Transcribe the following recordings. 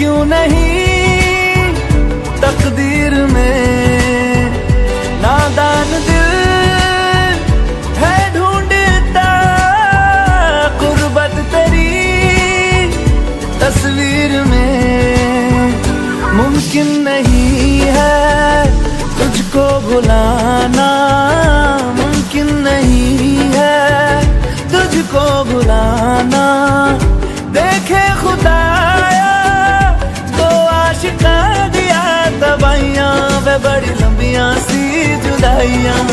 क्यों नहीं तकदीर में नादान दिल है ढूंढता गुर्बत तेरी तस्वीर में। मुमकिन नहीं है तुझको भुलाना, मुमकिन नहीं है तुझको भुलाना। देखे खुदाया तो आशिका दिया तबाइयां वे बड़ी लंबियां सी जुदाइयां।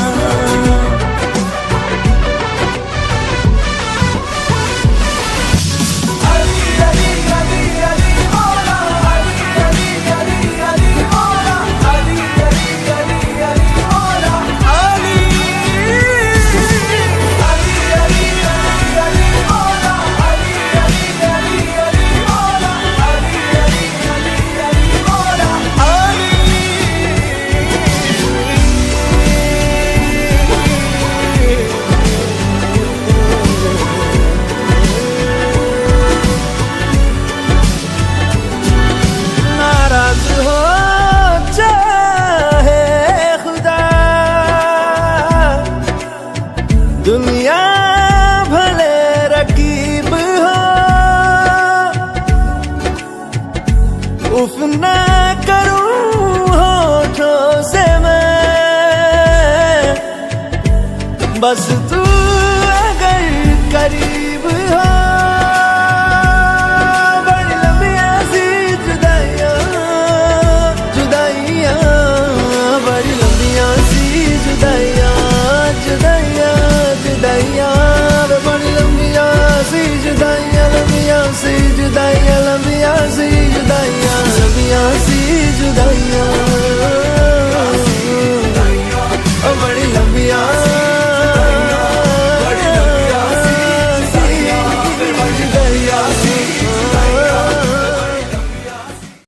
दुनिया भले रकीब हो, उफ ना करूं होठों से मैं, बस तू